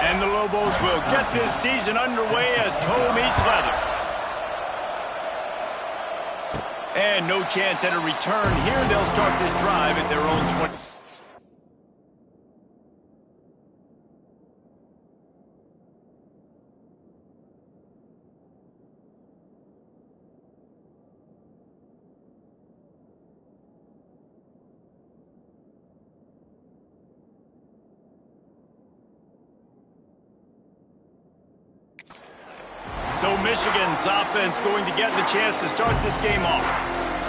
And the Lobos will get this season underway as toe meets leather. And no chance at a return here. They'll start this drive at their own 20. So Michigan's offense going to get the chance to start this game off.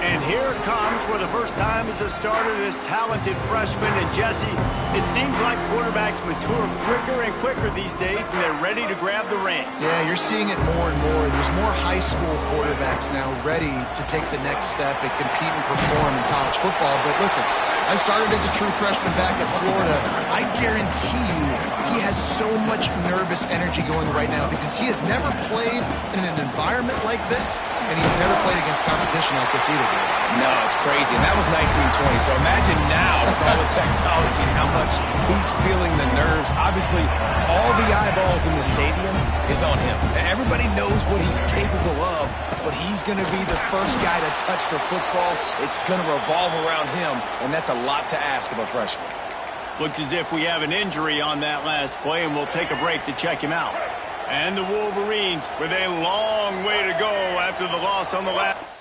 And here it comes for the first time as a starter, this talented freshman. And Jesse, it seems like quarterbacks mature quicker and quicker these days, and they're ready to grab the reins. Yeah, you're seeing it more and more. There's more high school quarterbacks now ready to take the next step and compete and perform in college football. But listen, I started as a true freshman back at Florida. I guarantee you he has so much nervous energy going right now because he has never played in an environment like this, and he's never played against competition like this either. No, it's crazy. And that was 1920. So imagine now with all the technology and how much he's feeling the nerves. Obviously, all the eyeballs in the stadium is on him. Everybody knows what he's capable of, but he's going to be the first guy to touch the football. It's going to revolve around him, and that's a lot to ask of a freshman. Looks as if we have an injury on that last play, and we'll take a break to check him out. And the Wolverines with a long way to go after the loss on the last.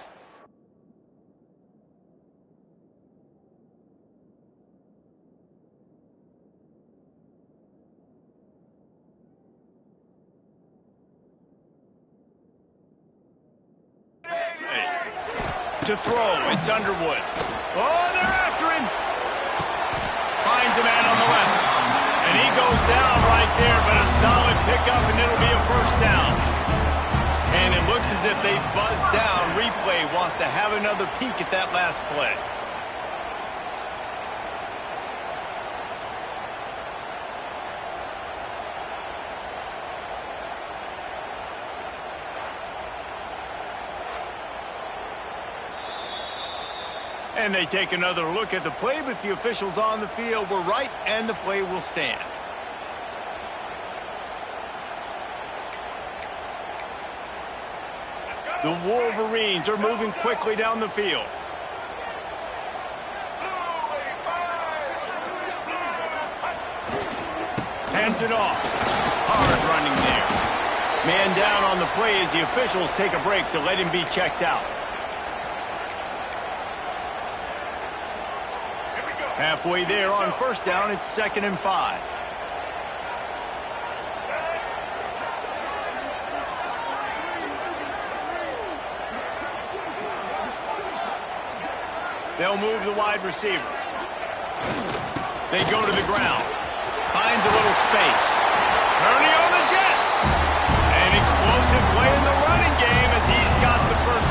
To throw, it's Underwood. Oh, they're after him. Finds a man on the left. And he goes down right there, but a solid pickup, and it'll be a first down. And it looks as if they buzzed down. Replay wants to have another peek at that last play. And they take another look at the play, but the officials on the field were right, and the play will stand. The Wolverines are moving quickly down the field. Hands it off. Hard running there. Man down on the play as the officials take a break to let him be checked out. Halfway there on first down, it's 2nd and 5. They'll move the wide receiver. They go to the ground. Finds a little space. Turning on the Jets. An explosive play in the running game as he's got the first.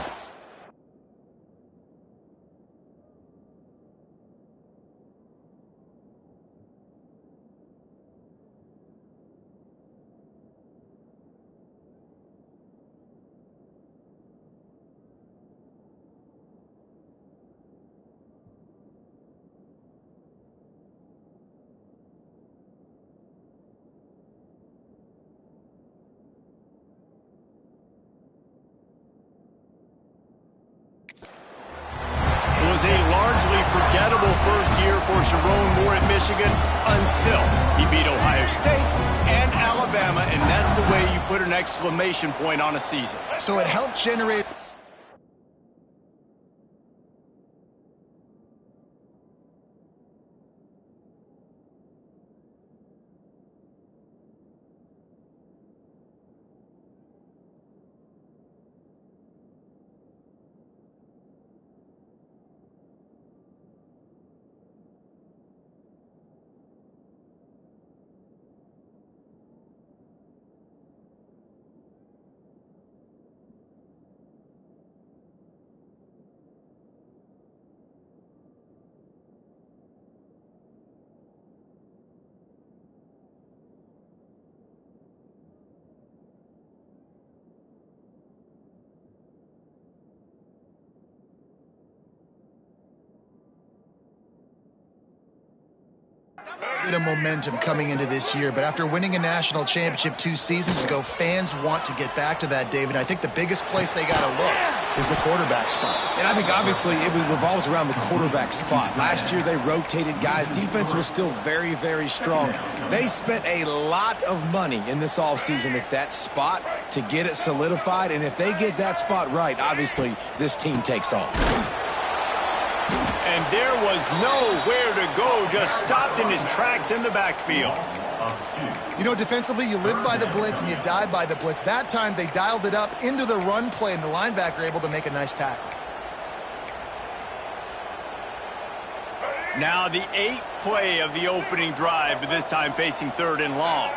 A largely forgettable first year for Sharon Moore at Michigan until he beat Ohio State and Alabama, and that's the way you put an exclamation point on a season. So it helped generate... Bit of momentum coming into this year, but after winning a national championship 2 seasons ago, fans want to get back to that, David. I think the biggest place they got to look is the quarterback spot. And I think obviously it revolves around the quarterback spot. Last year they rotated guys. Defense was still very, very strong. They spent a lot of money in this offseason at that spot to get it solidified, and if they get that spot right, obviously this team takes off. And there was nowhere to go, just stopped in his tracks in the backfield. You know, defensively, you live by the blitz and you die by the blitz. That time, they dialed it up into the run play, and the linebacker able to make a nice tackle. Now the 8th play of the opening drive, but this time facing 3rd and long.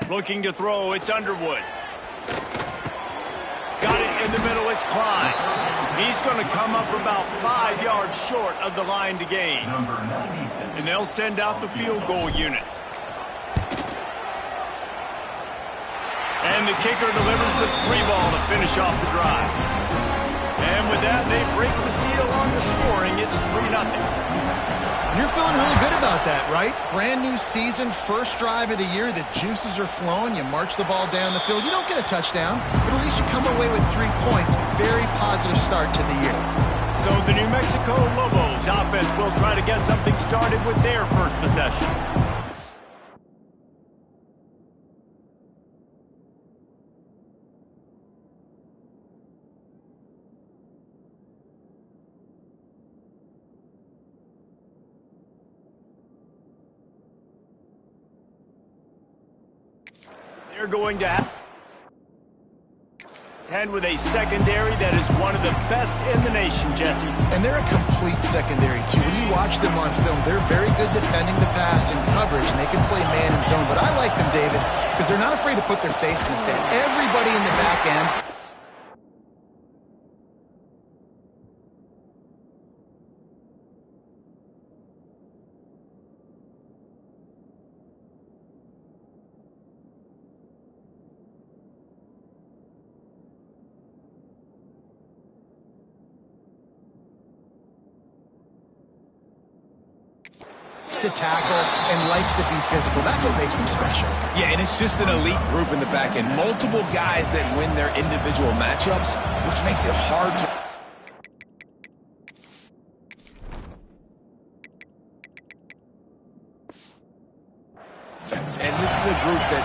Looking to throw, it's Underwood. Got it in the middle, it's Klein. He's going to come up about 5 yards short of the line to gain. And they'll send out the field goal unit. And the kicker delivers the 3-ball to finish off the drive. And with that, they break the seal on the scoring. It's 3-0. You're feeling really good about that, right? Brand new season, first drive of the year. The juices are flowing. You march the ball down the field. You don't get a touchdown, but at least you come away with 3 points. Very positive start to the year. So the New Mexico Lobos offense will try to get something started with their first possession. They're going to and with a secondary that is one of the best in the nation, Jesse. And they're a complete secondary, too. When you watch them on film, they're very good defending the pass and coverage, and they can play man and zone. But I like them, David, because they're not afraid to put their face in the fan. Everybody in the back end. To tackle and likes to be physical. That's what makes them special. Yeah, and it's just an elite group in the back end. Multiple guys that win their individual matchups, which makes it hard to... And this is a group that,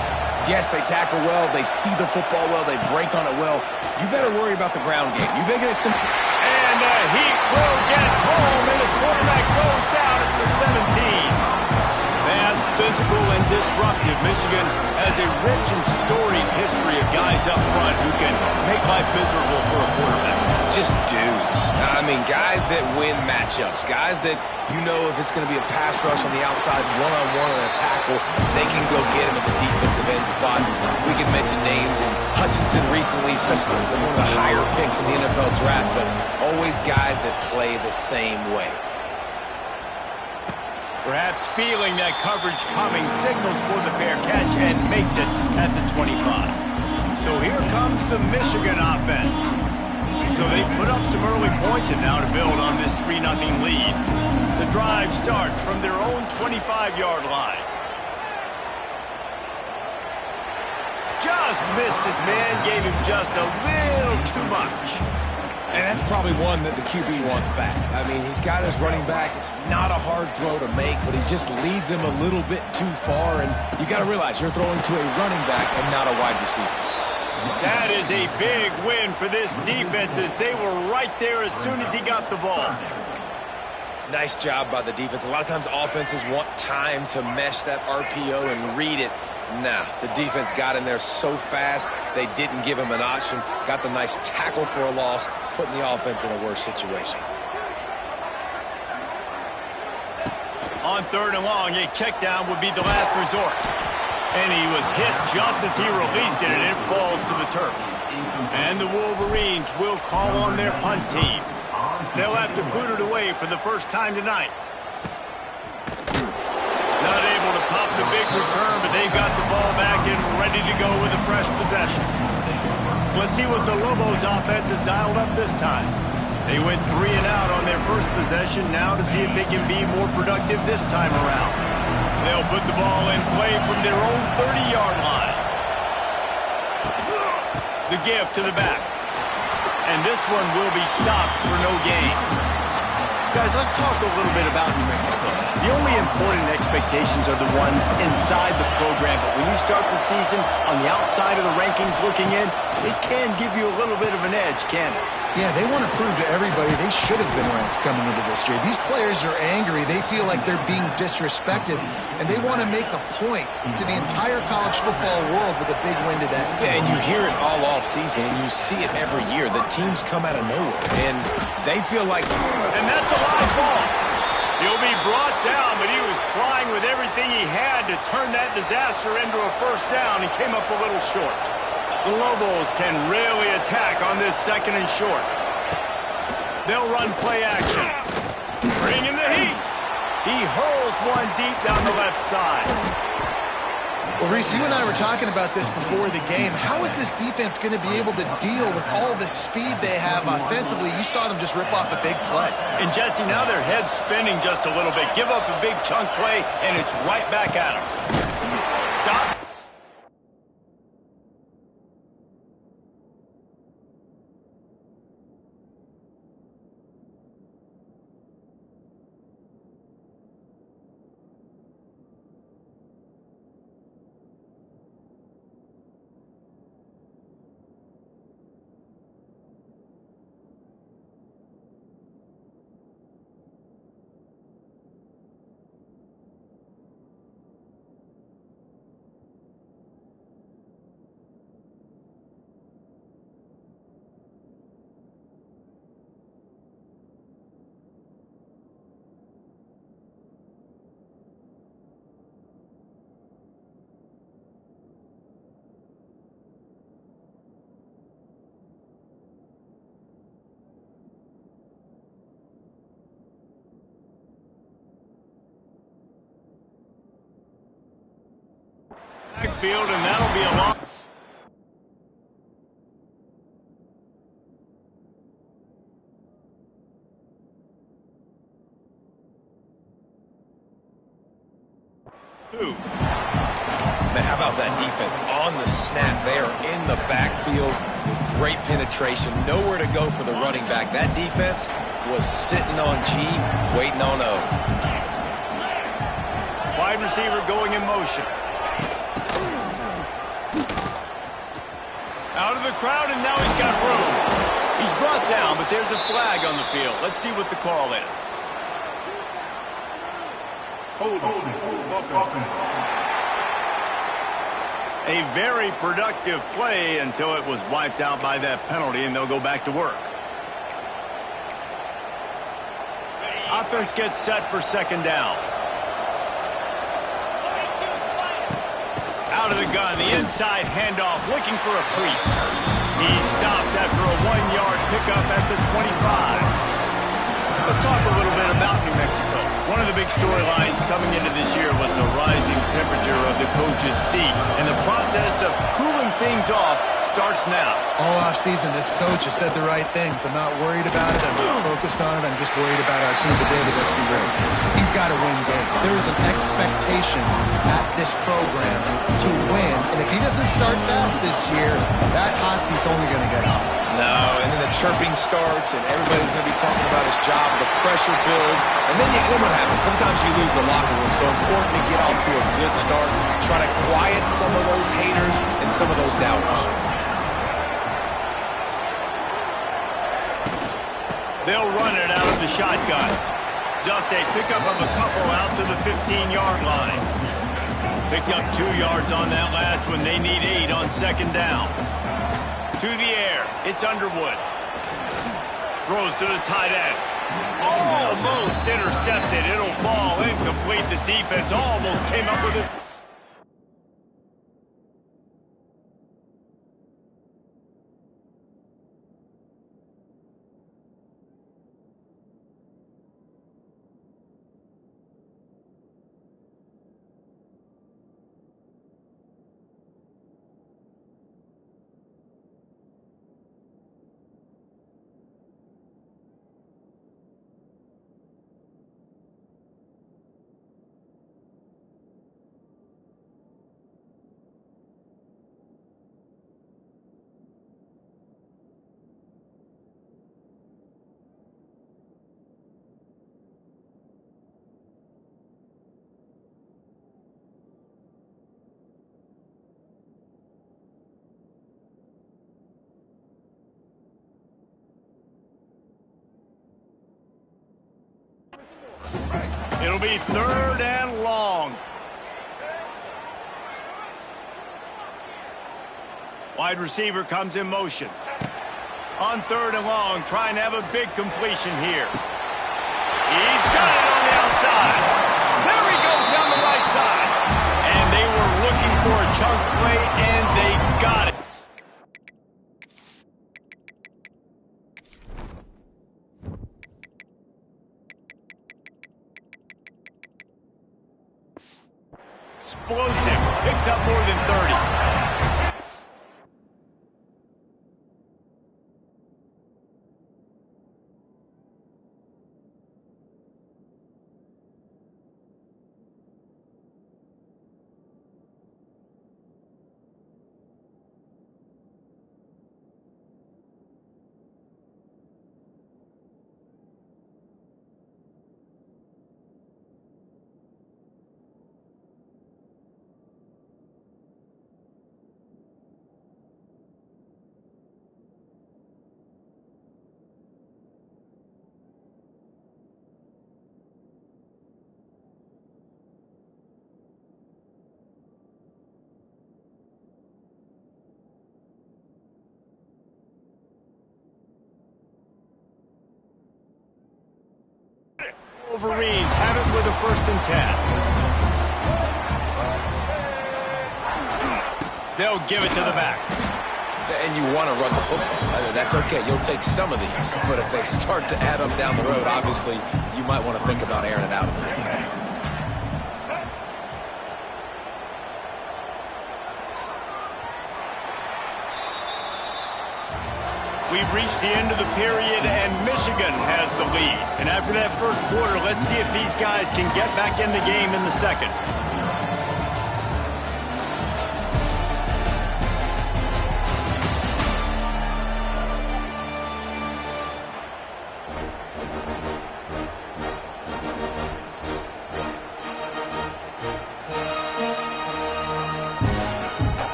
yes, they tackle well, they see the football well, they break on it well. You better worry about the ground game. You better get some... And the heat will get home, and the quarterback goes down at the 17. Fast, physical, and disruptive. Michigan has a rich and storied history of guys up front who can make life miserable for a quarterback. Just dudes. I mean, guys that win matchups. Guys that, you know, if it's going to be a pass rush on the outside, one-on-one on a tackle, they can go get him at the defensive end spot. We can mention names, and Hutchinson recently, one of the higher picks in the NFL draft, but always guys that play the same way. Perhaps feeling that coverage coming, signals for the fair catch and makes it at the 25. So here comes the Michigan offense. So they put up some early points and now to build on this 3-0 lead. The drive starts from their own 25-yard line. Just missed his man, gave him just a little too much. And that's probably one that the QB wants back. I mean, he's got his running back. It's not a hard throw to make, but he just leads him a little bit too far. And you got to realize you're throwing to a running back and not a wide receiver. That is a big win for this defense as they were right there as soon as he got the ball. Nice job by the defense. A lot of times offenses want time to mesh that RPO and read it. Nah, the defense got in there so fast, they didn't give him an option. Got the nice tackle for a loss, putting the offense in a worse situation. On 3rd and long, a check down would be the last resort. And he was hit just as he released it, and it falls to the turf. And the Wolverines will call on their punt team. They'll have to boot it away for the first time tonight. Not able to pop the big return, but they've got the ball back and ready to go with a fresh possession. Let's see what the Lobos offense has dialed up this time. They went 3 and out on their first possession, now to see if they can be more productive this time around. They'll put the ball in play from their own 30-yard line. The give to the back. And this one will be stopped for no gain. Guys, let's talk a little bit about New Mexico. The only important expectations are the ones inside the program, but when you start the season on the outside of the rankings looking in, it can give you a little bit of an edge, can it? Yeah, they want to prove to everybody they should have been ranked coming into this year. These players are angry. They feel like they're being disrespected, and they want to make a point to the entire college football world with a big win today. Yeah, and you hear it all off season, and you see it every year. The teams come out of nowhere, and they feel like... And that's a live ball. He'll be brought down, but he was trying with everything he had to turn that disaster into a first down and came up a little short. The Lobos can really attack on this 2nd and short. They'll run play action. Bring in the heat. He hurls one deep down the left side. Well, Reese, you and I were talking about this before the game. How is this defense going to be able to deal with all the speed they have offensively? You saw them just rip off a big play. And, Jesse, now their head's spinning just a little bit. Give up a big chunk play, and it's right back at them. Stop. Backfield, and that'll be a long... Man, how about that defense on the snap? They are in the backfield with great penetration. Nowhere to go for the running back. That defense was sitting on G, waiting on O. Wide receiver going in motion. Out of the crowd, and now he's got room. He's brought down, but there's a flag on the field. Let's see what the call is. A very productive play until it was wiped out by that penalty, and they'll go back to work. Offense gets set for second down. Out of the gun, the inside handoff, looking for a crease. He's stopped after a 1-yard pickup at the 25. Let's talk a little bit about New Mexico. One of the big storylines coming into this year was the rising temperature of the coach's seat. And the process of cooling things off starts now. All offseason, this coach has said the right things. I'm not worried about it. I'm not focused on it. I'm just worried about our team today, but let's be real. He's got to win games. There is an expectation at this program to win. And if he doesn't start fast this year, that hot seat's only going to get hot. No, and then the chirping starts, and everybody's going to be talking about his job. The pressure builds, and then what happens? Sometimes you lose the locker room, so important to get off to a good start. Try to quiet some of those haters and some of those doubters. They'll run it out of the shotgun. Just a pickup of a couple out to the 15-yard line. Picked up 2 yards on that last one. They need 8 on second down. To the air, it's Underwood. Throws to the tight end. Almost intercepted. It'll fall incomplete. The defense almost came up with it. It'll be 3rd and long. Wide receiver comes in motion. On 3rd and long, trying to have a big completion here. He's got it on the outside. There he goes down the right side. And they were looking for a chunk play, and they got it. Explosive. Picks up more than 30. Wolverines have it with a 1st and 10. They'll give it to the back. And you want to run the football. That's okay. You'll take some of these. But if they start to add up down the road, obviously, you might want to think about airing it out. We've reached the end of the period, and Michigan has the lead. And after that first quarter, let's see if these guys can get back in the game in the second.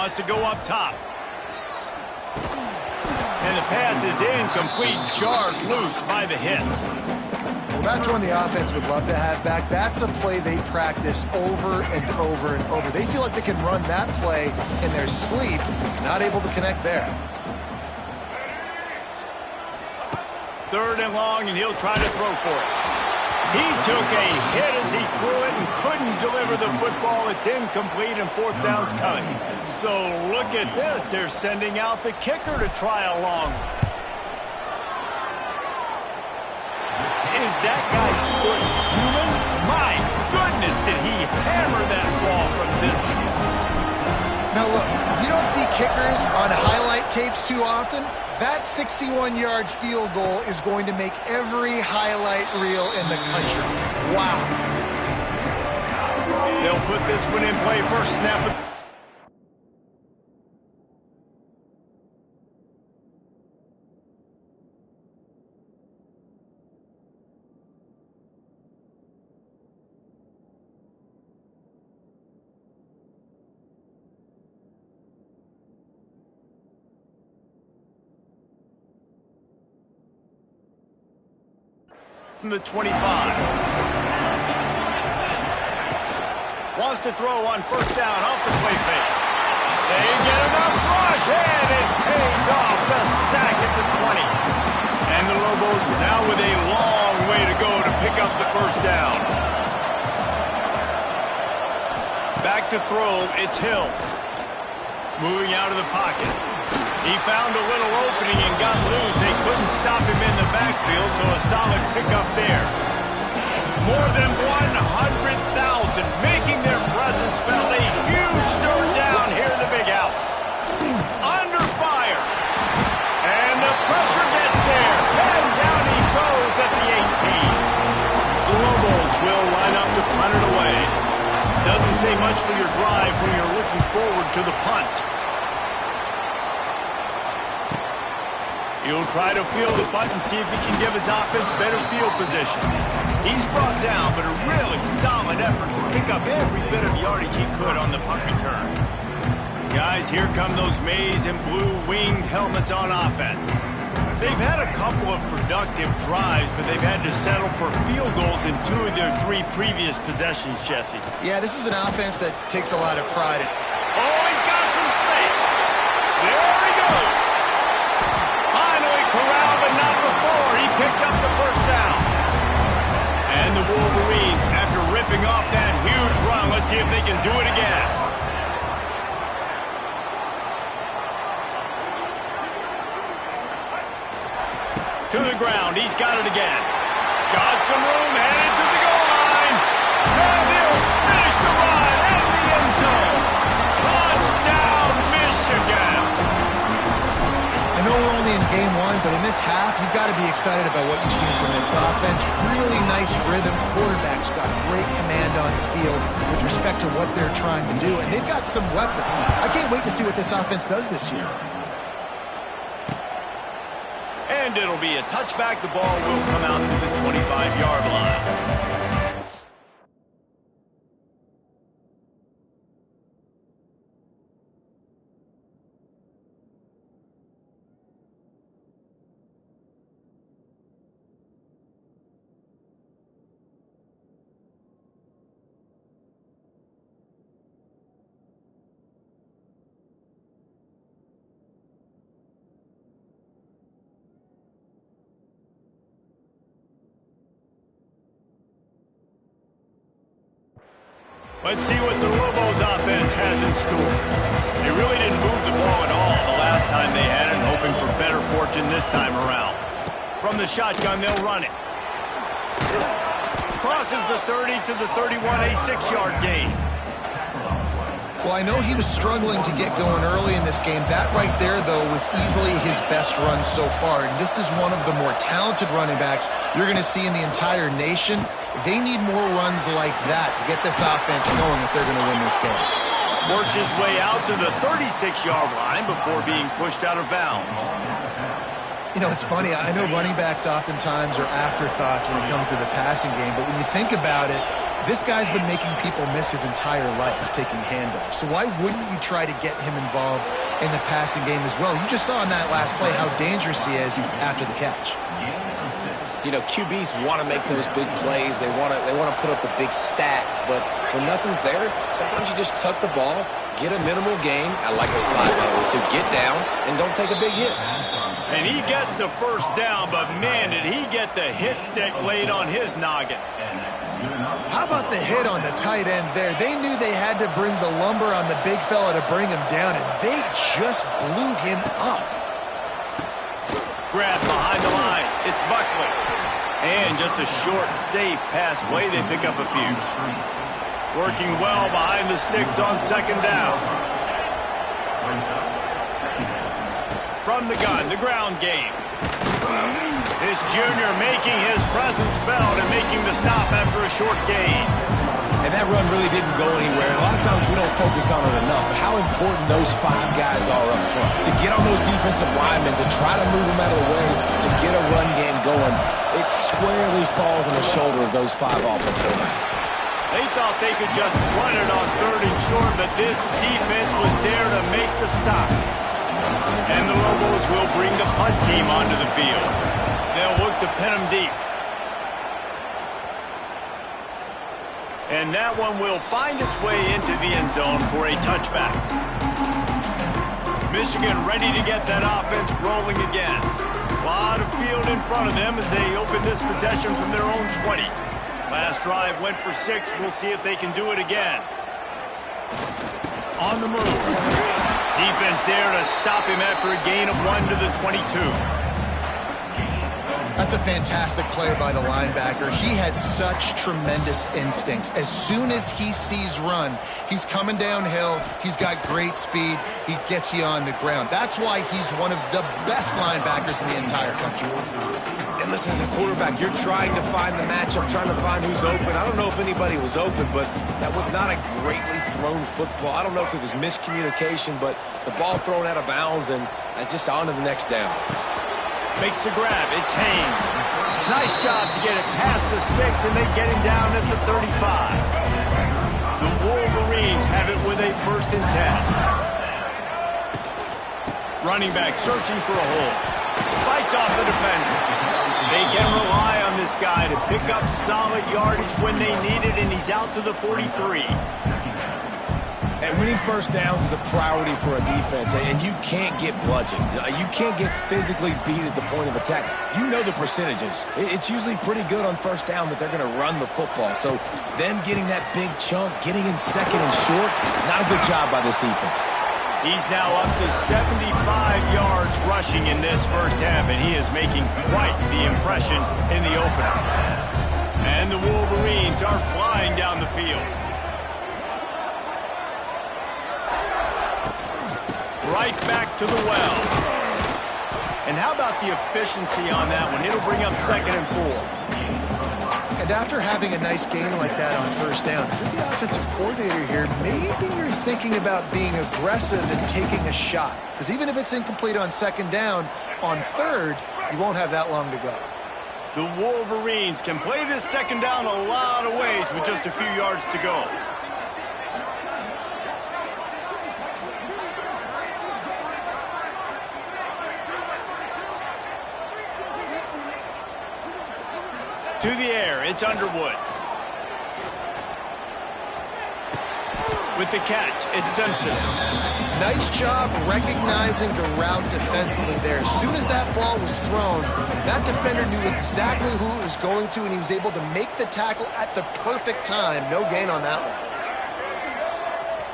Wants to go up top. And the pass is incomplete, jarred loose by the hit. Well, that's one the offense would love to have back. That's a play they practice over and over and over. They feel like they can run that play in their sleep, not able to connect there. 3rd and long, and he'll try to throw for it. He took a hit as he threw it and couldn't deliver the football. It's incomplete, and 4th down's coming. So look at this. They're sending out the kicker to try a long. Is that guy's foot human? My goodness, did he hammer that ball from distance. Now look, you don't see kickers on highlight tapes too often. That 61-yard field goal is going to make every highlight reel in the country. Wow. They'll put this one in play first snap. From the 25. Wants to throw on 1st down off the play fake. They get enough rush, and it pays off. The sack at the 20. And the Lobos now with a long way to go to pick up the 1st down. Back to throw, it's Hills. Moving out of the pocket. He found a little opening and got loose. They couldn't stop him in the backfield, so a solid pickup there. More than 100,000 making their presence felt. A huge 3rd down here in the big house. Under fire. And the pressure gets there. And down he goes at the 18. The Lobos will line up to punt it away. Doesn't say much for your drive when you're looking forward to the punt. He'll try to field the punt and see if he can give his offense better field position. He's brought down, but a really solid effort to pick up every bit of yardage he could on the punt return. Guys, here come those maize and blue winged helmets on offense. They've had a couple of productive drives, but they've had to settle for field goals in 2 of their 3 previous possessions, Jesse. Yeah, this is an offense that takes a lot of pride in. Oh, he's got some space. There he goes. Finally corralled, but not before. He picks up the 1st down. And the Wolverines, after ripping off that huge run, let's see if they can do it again. To the ground, he's got it again. Got some room, headed to the goal line. And he'll finish the run in the end zone. Touchdown, Michigan. I know we're only in game 1, but in this half, you've got to be excited about what you've seen from this offense. Really nice rhythm. Quarterback's got great command on the field with respect to what they're trying to do, and they've got some weapons. I can't wait to see what this offense does this year. And it'll be a touchback. The ball will come out to the 25-yard line. Let's see what the Lobos offense has in store. They really didn't move the ball at all the last time they had it, hoping for better fortune this time around. From the shotgun, they'll run it. Crosses the 30 to the 31, a 6-yard gain. Well, I know he was struggling to get going early in this game. That right there, though, was easily his best run so far. And this is one of the more talented running backs you're going to see in the entire nation. They need more runs like that to get this offense going if they're going to win this game. Works his way out to the 36-yard line before being pushed out of bounds. You know, it's funny. I know running backs oftentimes are afterthoughts when it comes to the passing game. But when you think about it, This guy's been making people miss his entire life taking handoffs. So why wouldn't you try to get him involved in the passing game as well? You just saw in that last play how dangerous he is after the catch. You know, QBs want to make those big plays. They want to put up the big stats. But when nothing's there, sometimes you just tuck the ball, get a minimal gain. I like a slide, by the way, to get down and don't take a big hit. And he gets the first down, but man, did he get the hit stick laid on his noggin. How about the hit on the tight end there? They knew they had to bring the lumber on the big fella to bring him down, and they just blew him up. Grab behind the line. It's Buckley. And just a short, safe pass play. They pick up a few. Working well behind the sticks on second down. From the gun, the ground game. This junior making his presence felt and making the stop after a short gain. And that run really didn't go anywhere. A lot of times we don't focus on it enough, but how important those 5 guys are up front. To get on those defensive linemen, to try to move them out of the way, to get a run game going, it squarely falls on the shoulder of those 5 offensive linemen. They thought they could just run it on third and short, but this defense was there to make the stop. And the Lobos will bring the punt team onto the field. They'll look to pin them deep. And that one will find its way into the end zone for a touchback. Michigan ready to get that offense rolling again. A lot of field in front of them as they open this possession from their own 20. Last drive went for 6. We'll see if they can do it again. On the move. Defense there to stop him after a gain of 1 to the 22. That's a fantastic play by the linebacker. He has such tremendous instincts. As soon as he sees run, he's coming downhill. He's got great speed. He gets you on the ground. That's why he's one of the best linebackers in the entire country. And listen, as a quarterback, you're trying to find the matchup, trying to find who's open. I don't know if anybody was open, but that was not a greatly thrown football. I don't know if it was miscommunication, but the ball thrown out of bounds and just on to the next down. Makes the grab. It's Haynes. Nice job to get it past the sticks, and they get him down at the 35. The Wolverines have it with a 1st and 10. Running back searching for a hole. Fights off the defender. They can rely on this guy to pick up solid yardage when they need it, and he's out to the 43. And winning first downs is a priority for a defense, and you can't get bludgeoned. You can't get physically beat at the point of attack. You know the percentages. It's usually pretty good on first down that they're going to run the football. So them getting that big chunk, getting in second and short, not a good job by this defense. He's now up to 75 yards rushing in this first half, and he is making quite the impression in the opener. And the Wolverines are flying down the field. Right back to the well. And how about the efficiency on that one? It'll bring up 2nd and 4. And after having a nice gain like that on first down, if you're the offensive coordinator here, maybe you're thinking about being aggressive and taking a shot. Because even if it's incomplete on second down, on third, you won't have that long to go. The Wolverines can play this second down a lot of ways with just a few yards to go. To the air, it's Underwood. With the catch, it's Simpson. Nice job recognizing the route defensively there. As soon as that ball was thrown, that defender knew exactly who it was going to, and he was able to make the tackle at the perfect time. No gain on that one.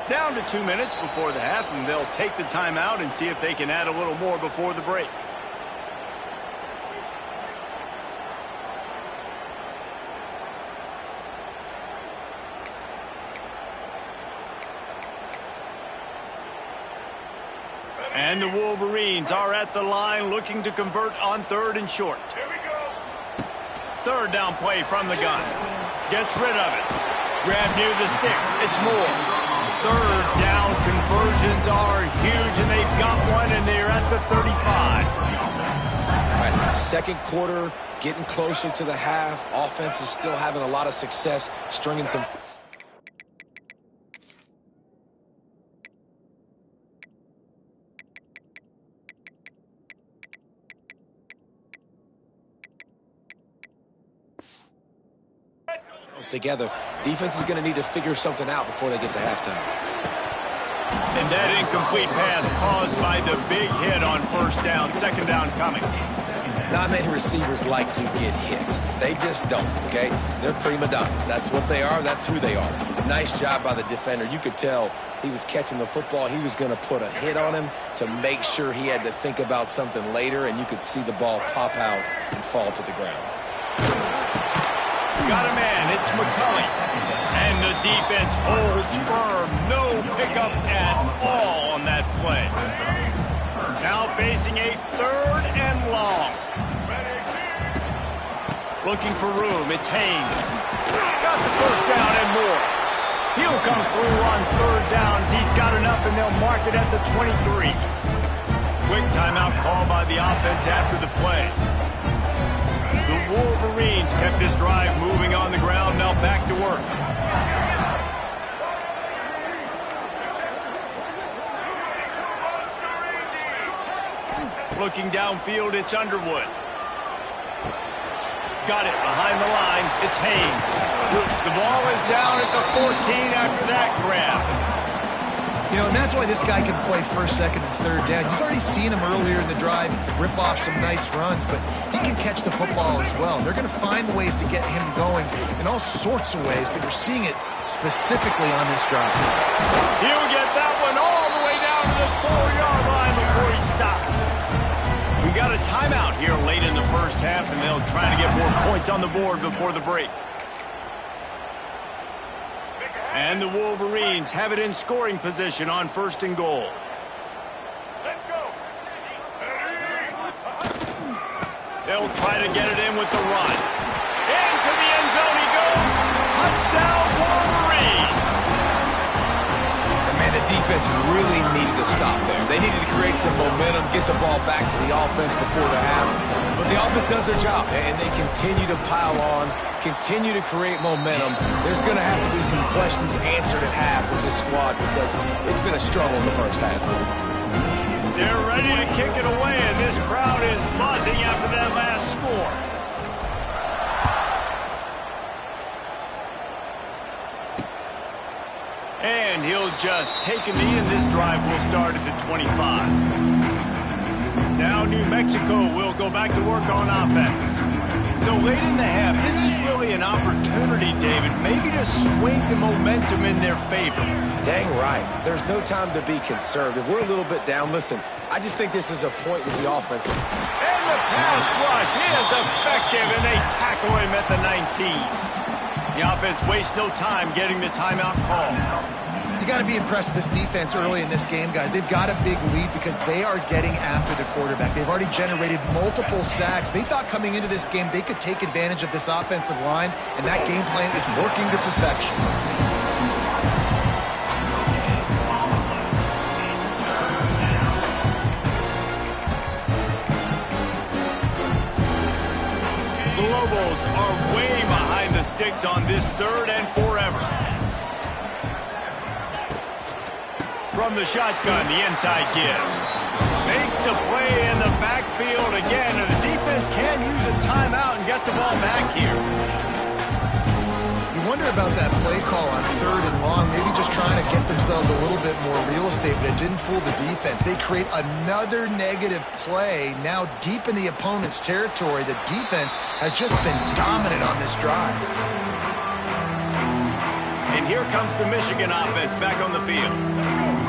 Down to 2 minutes before the half, and they'll take the timeout and see if they can add a little more before the break. And the Wolverines are at the line looking to convert on 3rd and short. Here we go. 3rd down play from the gun. Gets rid of it. Grab near the sticks. It's more. 3rd down conversions are huge, and they've got one, and they're at the 35. Right. Second quarter, getting closer to the half. Offense is still having a lot of success stringing some... together. Defense is going to need to figure something out before they get to halftime. And that incomplete pass caused by the big hit on first down. Second down coming. Not many receivers like to get hit. They just don't, okay? They're prima donnas. That's what they are. That's who they are. Nice job by the defender. You could tell he was catching the football. He was going to put a hit on him to make sure he had to think about something later, and you could see the ball pop out and fall to the ground. Got a man. It's McCulley. And the defense holds firm. No pickup at all on that play. Now facing a third and long. Looking for room. It's Haynes. Got the first down and more. He'll come through on third downs. He's got enough, and they'll mark it at the 23. Quick timeout call by the offense after the play. The Wolverines kept this drive moving on the ground. Now back to work. Looking downfield, it's Underwood. Got it behind the line. It's Haynes. The ball is down at the 14 after that grab. You know, and that's why this guy can play first, second, and third down. You've already seen him earlier in the drive rip off some nice runs, but he can catch the football as well. They're going to find ways to get him going in all sorts of ways, but you're seeing it specifically on this drive. He'll get that one all the way down to the 4-yard line before he stopped. We got a timeout here late in the first half, and they'll try to get more points on the board before the break. And the Wolverines have it in scoring position on first and goal. Let's go. They'll try to get it in with the run. Into the end zone he goes. Touchdown, Wolverines. And man, the defense really needed to stop there. They needed to create some momentum, get the ball back to the offense before the half. But the offense does their job, and they continue to pile on, continue to create momentum. There's going to have to be some questions answered at half with this squad because it's been a struggle in the first half. They're ready to kick it away, and this crowd is buzzing after that last score. And he'll just take a knee, and this drive will start at the 25. Now New Mexico will go back to work on offense. So late in the half, this is really an opportunity, David, maybe to swing the momentum in their favor. Dang right. There's no time to be conservative. We're a little bit down. Listen, I just think this is a point with the offense. And the pass rush is effective, and they tackle him at the 19. The offense wastes no time getting the timeout call. You got to be impressed with this defense early in this game, guys. They've got a big lead because they are getting after the quarterback. They've already generated multiple sacks. They thought coming into this game they could take advantage of this offensive line, and that game plan is working to perfection. The Lobos are way behind the sticks on this third and forever. From the shotgun, the inside give. Makes the play in the backfield again, and the defense can use a timeout and get the ball back here. You wonder about that play call on third and long, maybe just trying to get themselves a little bit more real estate, but it didn't fool the defense. They create another negative play now deep in the opponent's territory. The defense has just been dominant on this drive. And here comes the Michigan offense back on the field.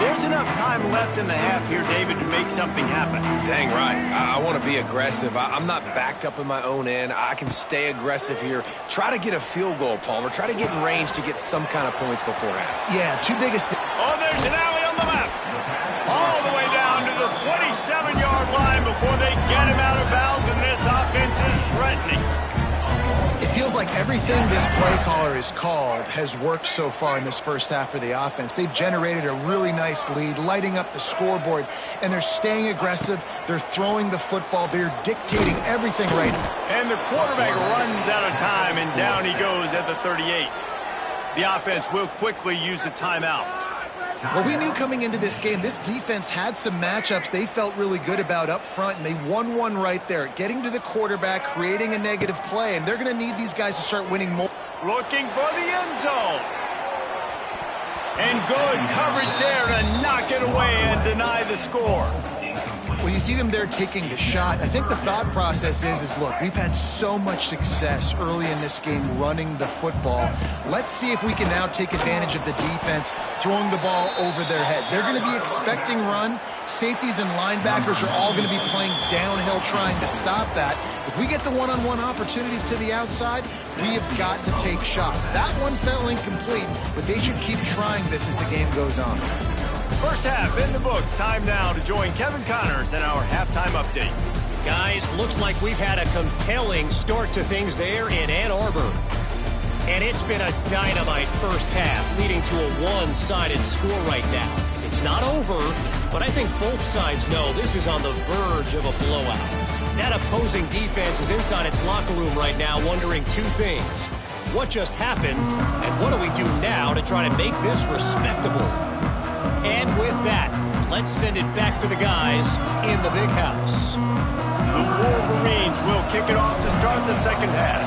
There's enough time left in the half here, David, to make something happen. Dang right. I want to be aggressive. I'm not backed up in my own end. I can stay aggressive here. Try to get a field goal, Palmer. Try to get in range to get some kind of points before half. Yeah, two biggest things. Oh, there's an alley on the left. All the way down to the 27-yard line before they get him out of bounds, and this offense is threatening. It feels like like everything this play caller has called has worked so far in this first half for the offense. They've generated a really nice lead, lighting up the scoreboard, and they're staying aggressive. They're throwing the football. They're dictating everything right now. And the quarterback runs out of time, and down he goes at the 38. The offense will quickly use a timeout. Well, we knew coming into this game, this defense had some matchups they felt really good about up front, and they won one right there, getting to the quarterback, creating a negative play, and they're going to need these guys to start winning more. Looking for the end zone. And good coverage there to knock it away and deny the score. When you see them there taking the shot, I think the thought process is look, we've had so much success early in this game running the football. Let's see if we can now take advantage of the defense throwing the ball over their heads. They're going to be expecting run. Safeties and linebackers are all going to be playing downhill trying to stop that. If we get the one-on-one opportunities to the outside, we have got to take shots. That one fell incomplete, but they should keep trying this as the game goes on. First half in the books. Time now to join Kevin Connors in our halftime update. Guys, looks like we've had a compelling start to things there in Ann Arbor. And it's been a dynamite first half, leading to a one-sided score right now. It's not over, but I think both sides know this is on the verge of a blowout. That opposing defense is inside its locker room right now wondering two things. What just happened, and what do we do now to try to make this respectable? And with that, let's send it back to the guys in the big house. The Wolverines will kick it off to start the second half.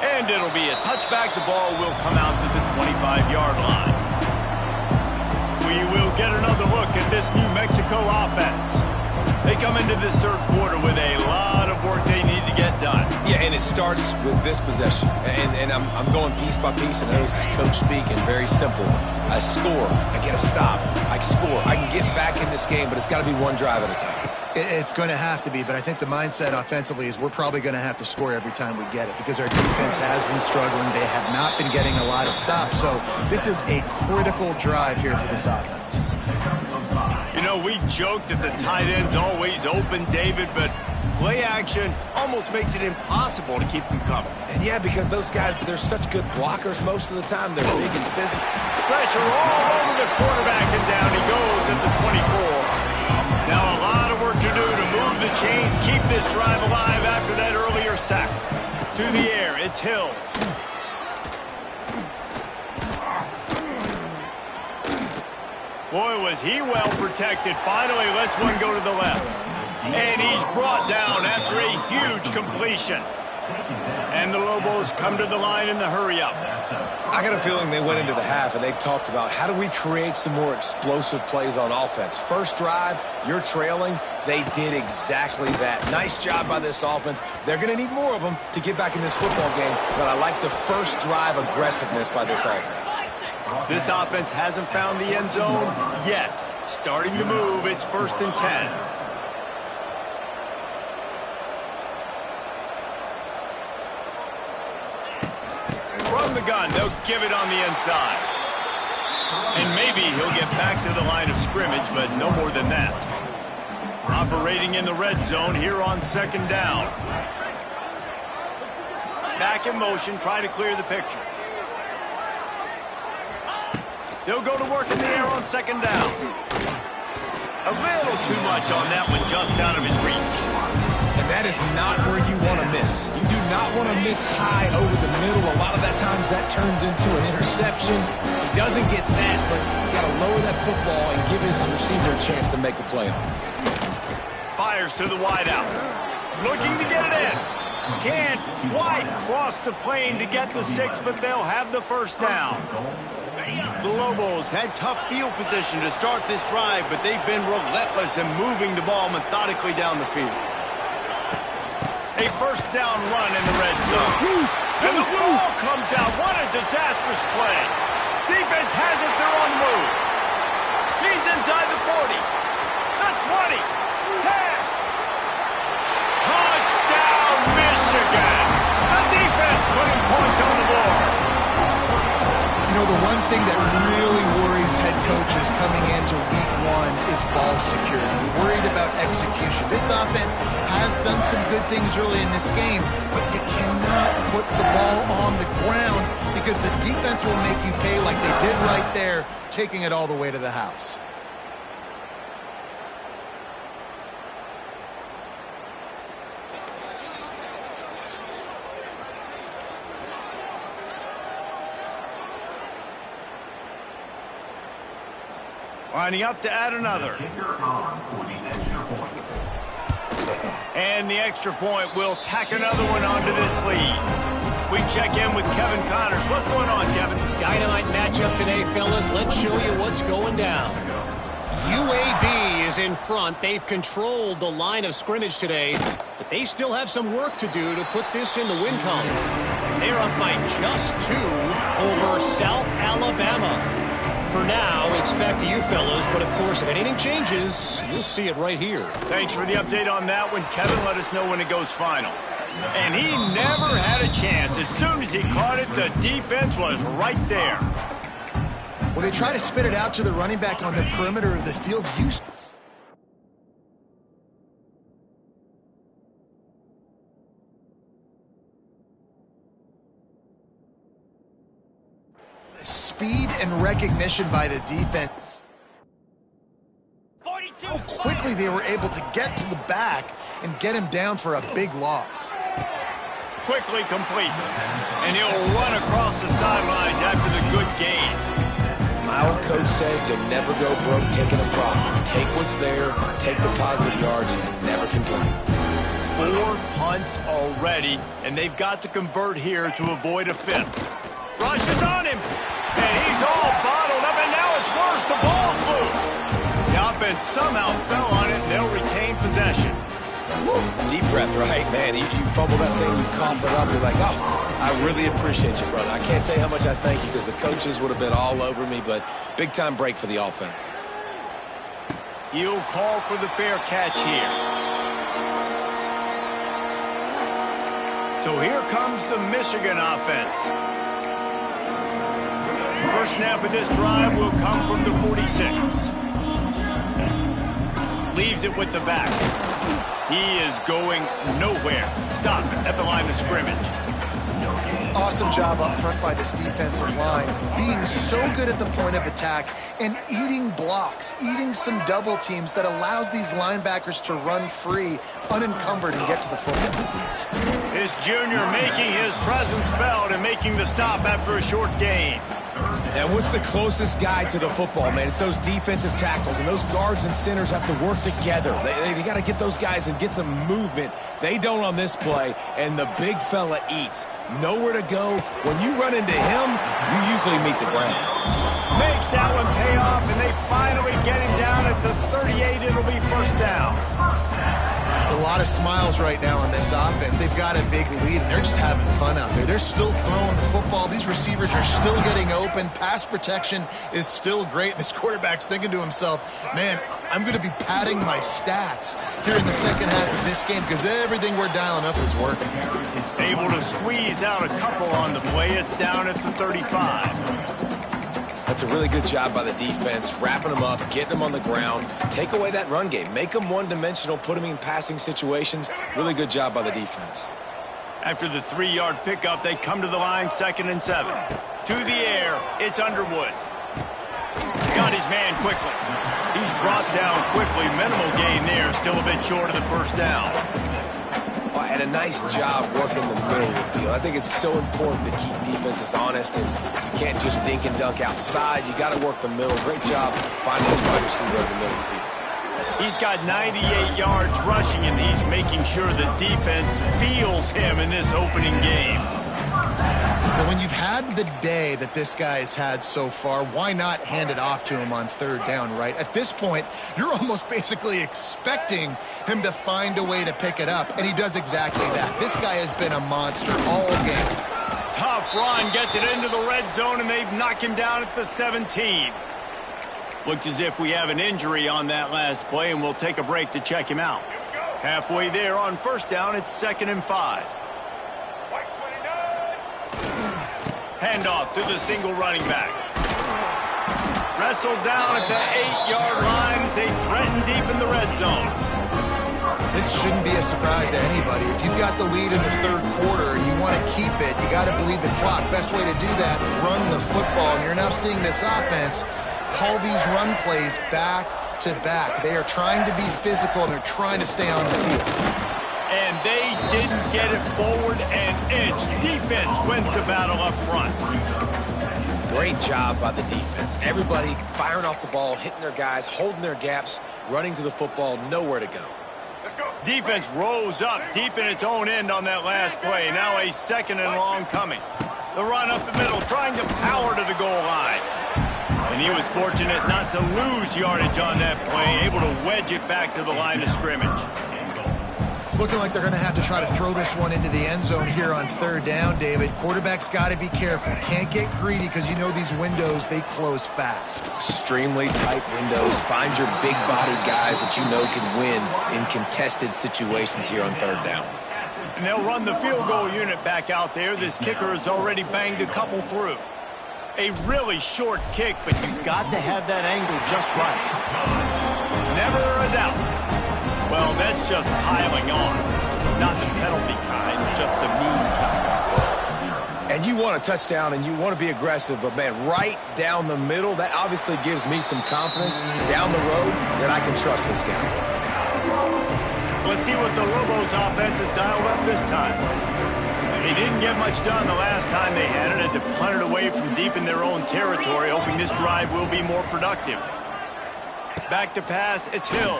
And it'll be a touchback. The ball will come out to the 25-yard line. We will get another look at this New Mexico offense. They come into this third quarter with a lot of work they need to get done. Yeah, and it starts with this possession. And I'm going piece by piece, and this is coach speaking. Very simple. I score. I get a stop. I score. I can get back in this game, but it's got to be one drive at a time. It's going to have to be, but I think the mindset offensively is we're probably going to have to score every time we get it because our defense has been struggling. They have not been getting a lot of stops, so this is a critical drive here for this offense. You know, we joke that the tight end's always open, David, but play action almost makes it impossible to keep them covered. And yeah, because those guys, they're such good blockers most of the time. They're big and physical. Pressure all over the quarterback, and down he goes at the 24. Now a lot of work to do to move the chains, keep this drive alive after that earlier sack. To the air, it's Hills. Boy, was he well protected. Finally lets one go to the left. And he's brought down after a huge completion. And the Lobos come to the line in the hurry-up. I got a feeling they went into the half and they talked about how do we create some more explosive plays on offense. First drive, you're trailing. They did exactly that. Nice job by this offense. They're going to need more of them to get back in this football game, but I like the first drive aggressiveness by this offense. This offense hasn't found the end zone yet. Starting to move, it's 1st and 10. From the gun, they'll give it on the inside. And maybe he'll get back to the line of scrimmage, but no more than that. Operating in the red zone here on 2nd down. Back in motion, try to clear the picture. They'll go to work in the air on 2nd down. A little too much on that one, just out of his reach. And that is not where you want to miss. You do not want to miss high over the middle. A lot of that times that turns into an interception. He doesn't get that, but he's got to lower that football and give his receiver a chance to make a play on it. Fires to the wideout. Looking to get it in. Can't quite cross the plane to get the 6, but they'll have the first down. The Lobos had tough field position to start this drive, but they've been relentless in moving the ball methodically down the field. A first down run in the red zone. And the ball comes out. What a disastrous play. Defense has it. They're on the move. He's inside the 40. The 20. 10. Touchdown, Michigan. The defense putting points on the board. You know, the one thing that really worries head coaches coming into week 1 is ball security. We're worried about execution. This offense has done some good things early in this game, but you cannot put the ball on the ground because the defense will make you pay like they did right there, taking it all the way to the house. Lining up to add another. And the extra point will tack another one onto this lead. We check in with Kevin Connors. What's going on, Kevin? Dynamite matchup today, fellas. Let's show you what's going down. UAB is in front. They've controlled the line of scrimmage today, but they still have some work to do to put this in the win column. They're up by just 2 over South Alabama. For now, it's back to you fellas, but of course, if anything changes, you'll see it right here. Thanks for the update on that one. Kevin, let us know when it goes final. And he never had a chance. As soon as he caught it, the defense was right there. Well, they try to spit it out to the running back on the perimeter of the field. Speed and recognition by the defense. How quickly they were able to get to the back and get him down for a big loss. Quickly complete. And he'll run across the sidelines after the good gain. My old coach said you'll never go broke taking a profit. Take what's there, take the positive yards, and never complain. 4 punts already, and they've got to convert here to avoid a 5th. Rush is on him. And he's all bottled up, and now it's worse. The ball's loose. The offense somehow fell on it, and they'll retain possession. Woo. Deep breath, right? Man, you fumble that thing, you cough it up, you're like, oh, I really appreciate you, brother. I can't tell you how much I thank you because the coaches would have been all over me, but big-time break for the offense. He'll call for the fair catch here. So here comes the Michigan offense. First snap of this drive will come from the 46. Leaves it with the back. He is going nowhere. Stop at the line of scrimmage. Awesome job up front by this defensive line. Being so good at the point of attack and eating blocks, eating some double teams that allows these linebackers to run free, unencumbered, and get to the football. This junior making his presence felt and making the stop after a short gain. And what's the closest guy to the football, man? It's those defensive tackles, and those guards and centers have to work together. They got to get those guys and get some movement. They don't on this play, and the big fella eats. Nowhere to go. When you run into him, you usually meet the ground. Makes that one pay off, and they finally get him down at the 38. It'll be first down. A lot of smiles right now on this offense. They've got a big lead, and they're just having fun out there. They're still throwing the football. These receivers are still getting open. Pass protection is still great. This quarterback's thinking to himself, man, I'm going to be padding my stats here in the second half of this game because everything we're dialing up is working. Able to squeeze out a couple on the play. It's down at the 35. That's a really good job by the defense, wrapping them up, getting them on the ground. Take away that run game. Make them one-dimensional, put them in passing situations. Really good job by the defense. After the 3-yard pickup, they come to the line, 2nd and 7. To the air, it's Underwood. Got his man quickly. He's brought down quickly. Minimal gain there, still a bit short of the first down. And a nice job working the middle of the field. I think it's so important to keep defenses honest, and you can't just dink and dunk outside. You got to work the middle. Great job finding this wide receiver in the middle of the field. He's got 98 yards rushing, and he's making sure the defense feels him in this opening game. But when you've had the day that this guy has had so far, why not hand it off to him on 3rd down, right? At this point, you're almost basically expecting him to find a way to pick it up, and he does exactly that. This guy has been a monster all game. Tough run, gets it into the red zone, and they've knocked him down at the 17. Looks as if we have an injury on that last play, and we'll take a break to check him out. Halfway there on 1st down, it's 2nd and 5. Handoff to the single running back. Wrestled down at the 8-yard line as they threaten deep in the red zone. This shouldn't be a surprise to anybody. If you've got the lead in the third quarter and you want to keep it, you got to bleed the clock. Best way to do that, run the football. And you're now seeing this offense call these run plays back to back. They are trying to be physical, and they're trying to stay on the field. And they didn't get it forward and edge. Defense wins the battle up front. Great job by the defense. Everybody firing off the ball, hitting their guys, holding their gaps, running to the football, nowhere to go. Defense rose up deep in its own end on that last play. Now a second and long coming. The run up the middle, trying to power to the goal line. And he was fortunate not to lose yardage on that play, able to wedge it back to the line of scrimmage. It's looking like they're going to have to try to throw this one into the end zone here on third down, David. Quarterback's got to be careful. Can't get greedy because you know these windows, they close fast. Extremely tight windows. Find your big body guys that you know can win in contested situations here on third down. And they'll run the field goal unit back out there. This kicker has already banged a couple through. A really short kick, but you've got to have that angle just right. Never a doubt. Well, that's just piling on. Not the penalty kind, just the mean kind. And you want a touchdown and you want to be aggressive, but man, right down the middle, that obviously gives me some confidence down the road that I can trust this guy. Let's see what the Lobos offense has dialed up this time. They didn't get much done the last time they had it, and to punt it away from deep in their own territory, hoping this drive will be more productive. Back to pass, it's Hill.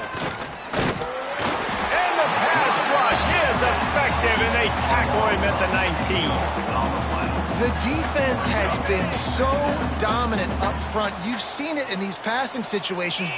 And the pass rush is effective, and they tackle him at the 19. The defense has been so dominant up front. You've seen it in these passing situations.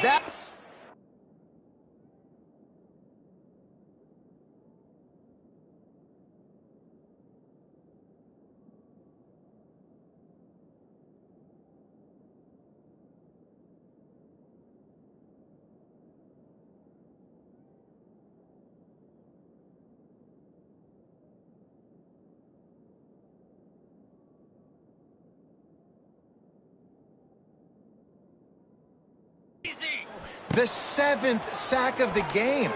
The 7th sack of the game.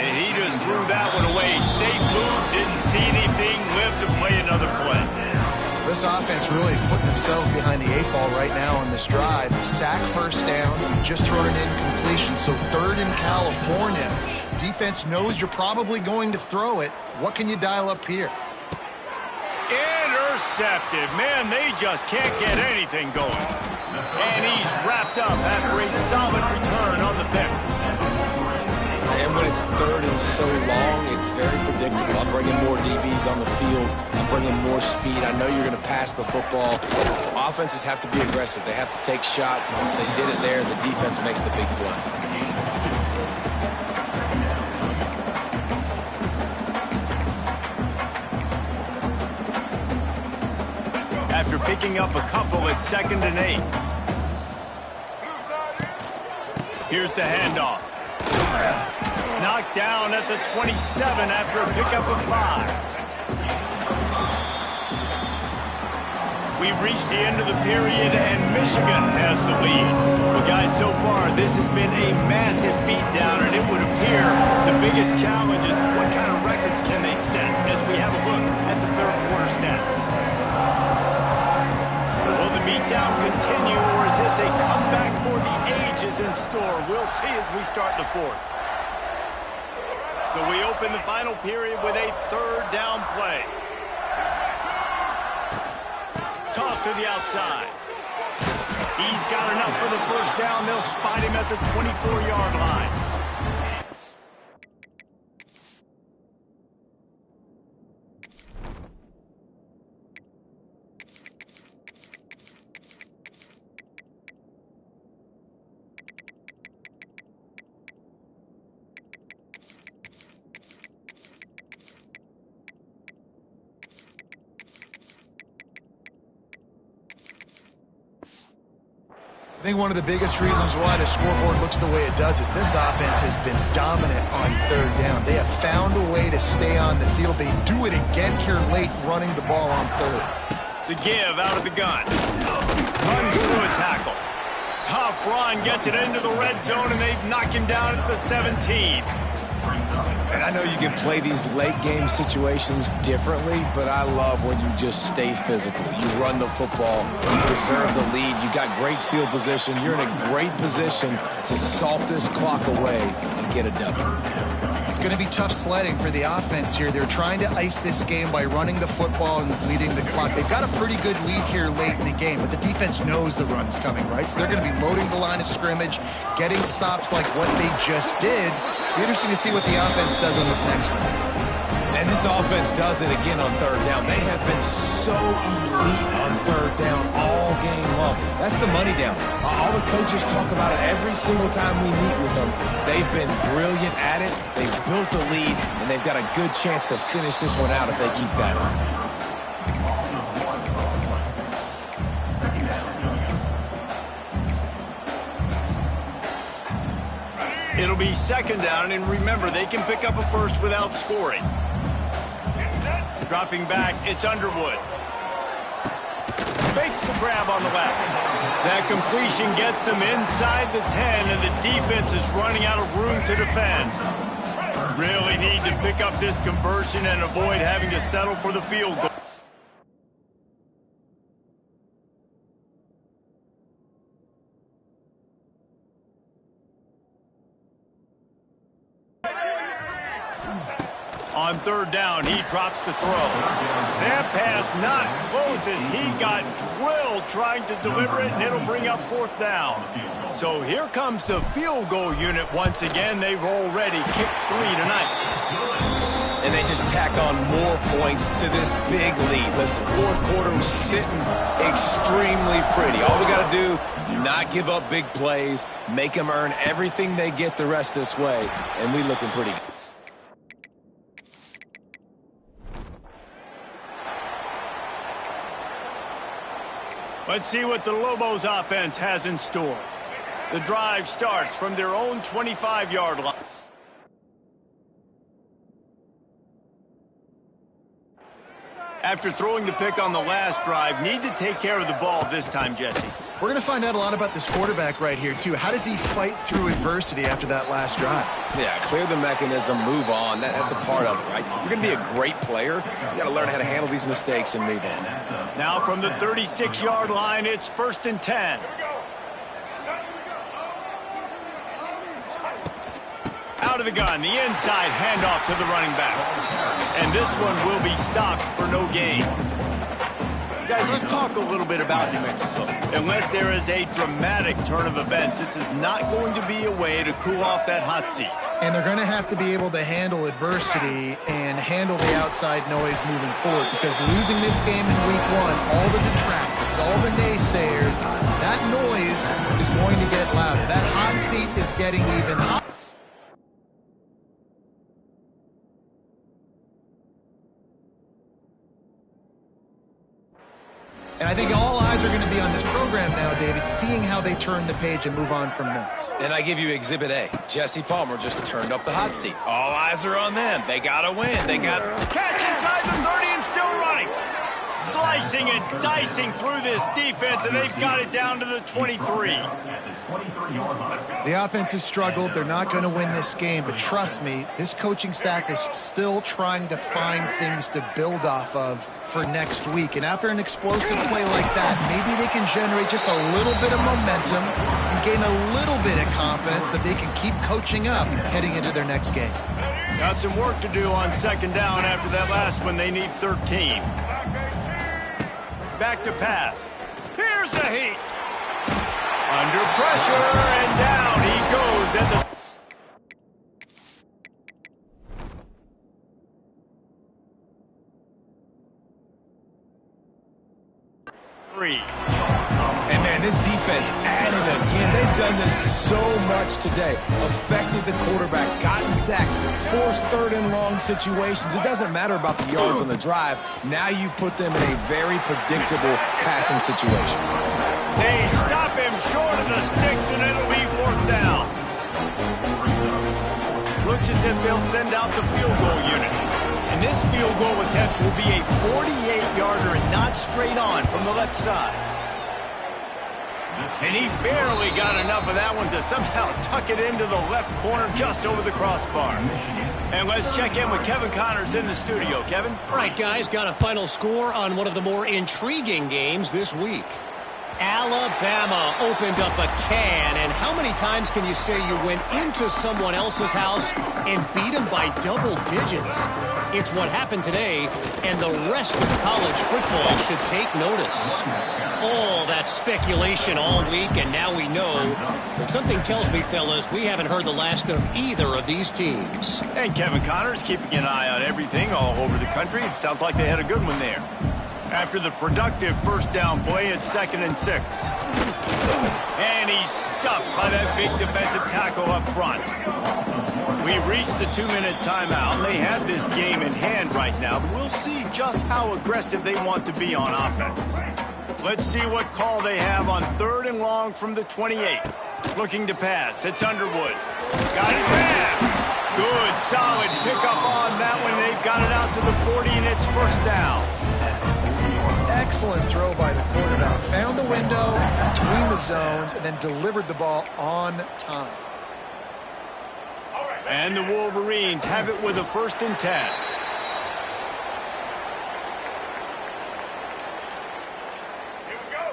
And he just threw that one away. Safe move, didn't see anything, lived to play another play. This offense really is putting themselves behind the 8 ball right now on this drive. Sack first down, you've just thrown an incompletion, so third in California. Defense knows you're probably going to throw it. What can you dial up here? Intercepted. Man, they just can't get anything going. And he's wrapped up after a solid return on the pick. And when it's third and so long, it's very predictable. I'm bringing more DBs on the field. I'm bringing more speed. I know you're going to pass the football. Offenses have to be aggressive. They have to take shots. They did it there. The defense makes the big play. After picking up a couple at 2nd and 8. Here's the handoff. Knocked down at the 27 after a pickup of 5. We've reached the end of the period, and Michigan has the lead. Well, guys, so far, this has been a massive beatdown, and it would appear the biggest challenge is what kind of records can they set as we have a look at the third quarter stats. Will the beatdown continue, or is this a comeback for the ages in store? We'll see as we start the fourth. So we open the final period with a third down play. Toss to the outside. He's got enough for the first down. They'll spot him at the 24-yard line. I think one of the biggest reasons why the scoreboard looks the way it does is this offense has been dominant on third down. They have found a way to stay on the field. They do it again here late, running the ball on third. The give out of the gun. Runs through a tackle. Tough run, gets it into the red zone, and they knock him down at the 17. And I know you can play these late game situations differently, but I love when you just stay physical. You run the football, you preserve the lead, you got great field position. You're in a great position to salt this clock away and get a W. It's going to be tough sledding for the offense here. They're trying to ice this game by running the football and leading the clock. They've got a pretty good lead here late in the game, but the defense knows the run's coming, right? So they're going to be loading the line of scrimmage, getting stops like what they just did. It'll be interesting to see what the offense does on this next one. And this offense does it again on third down. They have been so elite on third down all game long. That's the money down. All the coaches talk about it every single time we meet with them. They've been brilliant at it. They've built the lead, and they've got a good chance to finish this one out if they keep that up. It'll be second down, and remember, they can pick up a first without scoring. Dropping back, it's Underwood. Makes the grab on the left. That completion gets them inside the 10, and the defense is running out of room to defend. Really need to pick up this conversion and avoid having to settle for the field goal. On third down, he drops to throw. That pass not close as he got drilled trying to deliver it, and it'll bring up fourth down. So here comes the field goal unit once again. They've already kicked 3 tonight. And they just tack on more points to this big lead. Listen, fourth quarter was sitting extremely pretty. All we got to do, not give up big plays, make them earn everything they get the rest this way, and we looking pretty good. Let's see what the Lobos offense has in store. The drive starts from their own 25-yard line. After throwing the pick on the last drive, need to take care of the ball this time, Jesse. We're going to find out a lot about this quarterback right here, too. How does he fight through adversity after that last drive? Yeah, clear the mechanism, move on. That's a part of it, right? If you're going to be a great player, you got to learn how to handle these mistakes and move on. Now from the 36-yard line, it's 1st and 10. Out of the gun, the inside handoff to the running back. And this one will be stopped for no gain. Guys, let's talk a little bit about New Mexico. Unless there is a dramatic turn of events, this is not going to be a way to cool off that hot seat. And they're going to have to be able to handle adversity and handle the outside noise moving forward, because losing this game in week 1, all the detractors, all the naysayers, that noise is going to get louder. That hot seat is getting even hotter. And I think all eyes are going to be on this program now, David, seeing how they turn the page and move on from this. And I give you Exhibit A. Jesse Palmer just turned up the hot seat. All eyes are on them. They got to win. They got catch inside the 30 and still running. Slicing and dicing through this defense, and they've got it down to the 23. The offense has struggled. They're not going to win this game, but trust me, this coaching staff is still trying to find things to build off of for next week. And after an explosive play like that, maybe they can generate just a little bit of momentum and gain a little bit of confidence that they can keep coaching up heading into their next game. Got some work to do on second down after that last one. They need 13. Back to pass. Here's the heat. Under pressure, and down he goes at the... And man, this defense added again. They've done this so much today. Affected the quarterback, gotten sacks, forced third and long situations. It doesn't matter about the yards on the drive. Now you put them in a very predictable passing situation. They stop him short of the sticks, and it'll be fourth down. Looks as if they'll send out the field goal unit. And this field goal attempt will be a 48-yarder and not straight on from the left side. And he barely got enough of that one to somehow tuck it into the left corner just over the crossbar. And let's check in with Kevin Connors in the studio. Kevin? All right, guys, got a final score on one of the more intriguing games this week. Alabama opened up a can, and how many times can you say you went into someone else's house and beat them by double digits? It's what happened today, and the rest of college football should take notice. All that speculation all week, and now we know. But something tells me, fellas, we haven't heard the last of either of these teams. And Kevin Connors keeping an eye on everything all over the country. It sounds like they had a good one there. After the productive first down play, it's 2nd and 6. And he's stuffed by that big defensive tackle up front. We've reached the 2-minute timeout. They have this game in hand right now, but we'll see just how aggressive they want to be on offense. Let's see what call they have on 3rd and long from the 28. Looking to pass. It's Underwood. Got it back. Good, solid pickup on that one. They've got it out to the 40, and it's first down. Excellent throw by the quarterback. Found the window between the zones and then delivered the ball on time. And the Wolverines have it with a 1st and 10.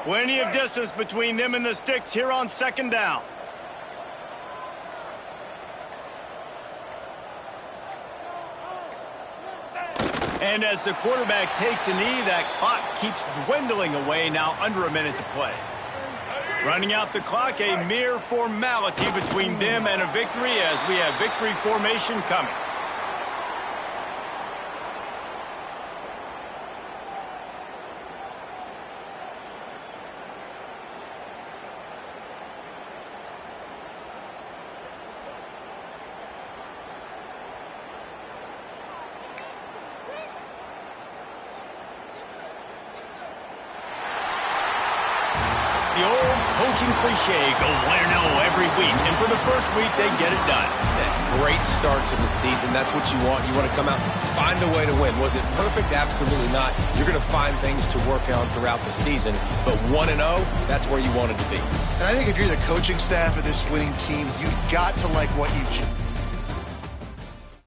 Plenty of distance between them and the sticks here on 2nd down. And as the quarterback takes a knee, that clock keeps dwindling away, now under a minute to play. Running out the clock, a mere formality between them and a victory as we have victory formation coming. The old coaching cliche, go win or no every week. And for the first week, they get it done. Great start to the season. That's what you want. You want to come out, find a way to win. Was it perfect? Absolutely not. You're going to find things to work on throughout the season. But 1-0, that's where you wanted to be. And I think if you're the coaching staff of this winning team, you've got to like what you've